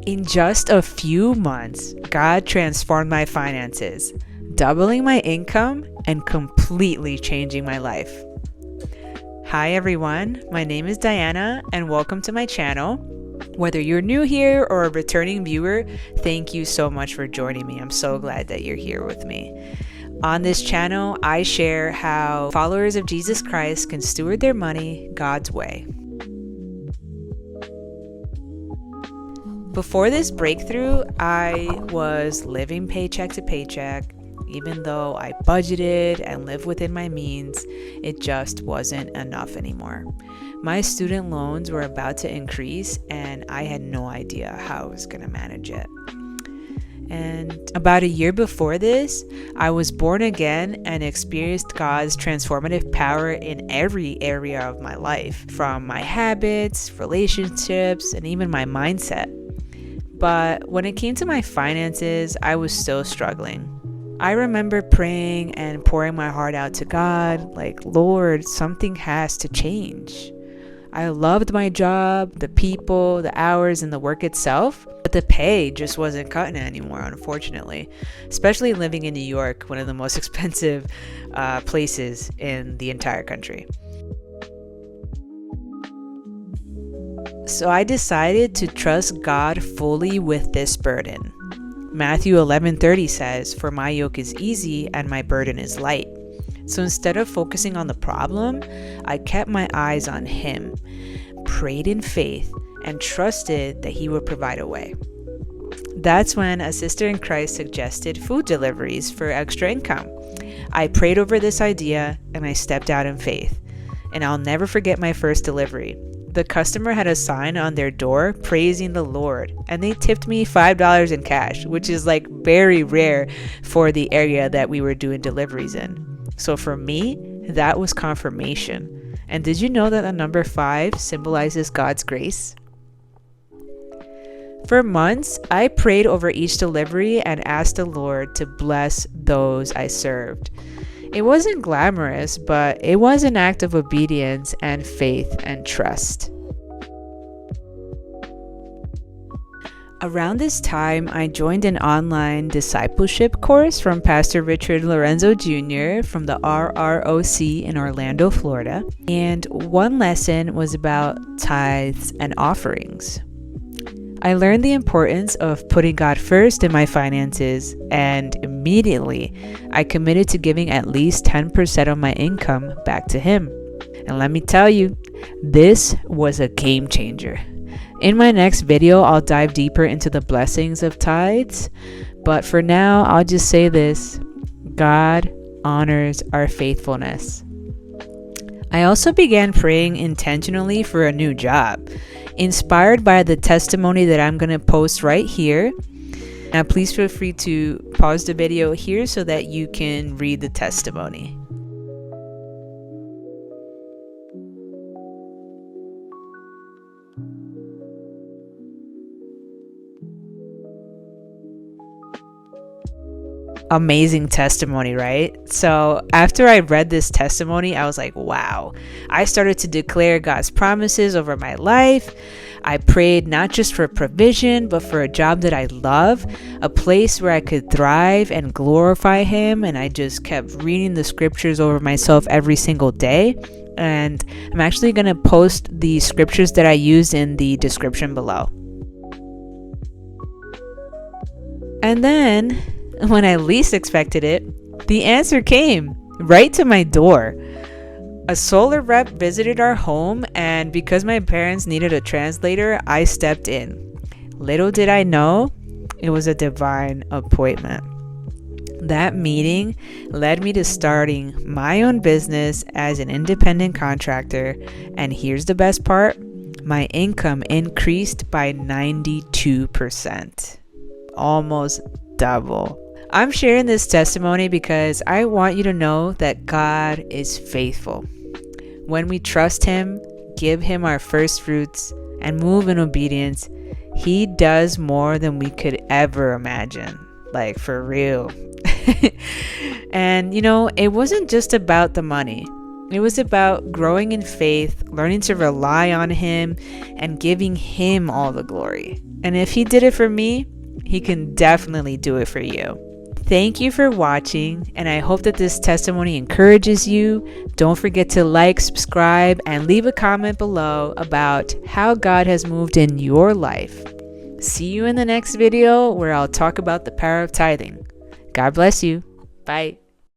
In just a few months, God transformed my finances, doubling my income and completely changing my life. Hi everyone, my name is Diana and welcome to my channel. Whether you're new here or a returning viewer, thank you so much for joining me. I'm so glad that you're here with me. On this channel, I share how followers of Jesus Christ can steward their money God's way. Before this breakthrough, I was living paycheck to paycheck. Even though I budgeted and lived within my means, it just wasn't enough anymore. My student loans were about to increase and I had no idea how I was going to manage it. And about a year before this, I was born again and experienced God's transformative power in every area of my life, from my habits, relationships, and even my mindset. But when it came to my finances, I was still struggling. I remember praying and pouring my heart out to God, like, Lord, something has to change. I loved my job, the people, the hours, and the work itself, but the pay just wasn't cutting it anymore, unfortunately, especially living in New York, one of the most expensive places in the entire country. So I decided to trust God fully with this burden. Matthew 11:30 says, "For my yoke is easy and my burden is light." So instead of focusing on the problem, I kept my eyes on Him, prayed in faith, and trusted that He would provide a way. That's when a sister in Christ suggested food deliveries for extra income. I prayed over this idea and I stepped out in faith. And I'll never forget my first delivery. The customer had a sign on their door praising the Lord, and they tipped me $5 in cash, which is like very rare for the area that we were doing deliveries in. So for me, that was confirmation. And did you know that the number 5 symbolizes God's grace? For months, I prayed over each delivery and asked the Lord to bless those I served. It wasn't glamorous, but it was an act of obedience and faith and trust. Around this time, I joined an online discipleship course from Pastor Richard Lorenzo Jr. from the RROC in Orlando, Florida. And one lesson was about tithes and offerings. I learned the importance of putting God first in my finances, and immediately I committed to giving at least 10% of my income back to Him. And let me tell you, this was a game changer. In my next video, I'll dive deeper into the blessings of tithes, but for now, I'll just say this: God honors our faithfulness. I also began praying intentionally for a new job, inspired by the testimony that I'm going to post right here. Now, please feel free to pause the video here so that you can read the testimony. Amazing testimony, right? So after I read this testimony, I was like, wow. I started to declare God's promises over my life. I prayed not just for provision, but for a job that I love, a place where I could thrive and glorify Him. And I just kept reading the scriptures over myself every single day. And I'm actually going to post the scriptures that I used in the description below. And then, when I least expected it, the answer came right to my door. A solar rep visited our home, and because my parents needed a translator, I stepped in. Little did I know, it was a divine appointment. That meeting led me to starting my own business as an independent contractor, and here's the best part: my income increased by 92%. Almost double. I'm sharing this testimony because I want you to know that God is faithful. When we trust Him, give Him our first fruits, and move in obedience, He does more than we could ever imagine. Like, for real. And, it wasn't just about the money. It was about growing in faith, learning to rely on Him, and giving Him all the glory. And if he did it for me, he can definitely do it for you. Thank you for watching, and I hope that this testimony encourages you. Don't forget to like, subscribe, and leave a comment below about how God has moved in your life. See you in the next video where I'll talk about the power of tithing. God bless you. Bye.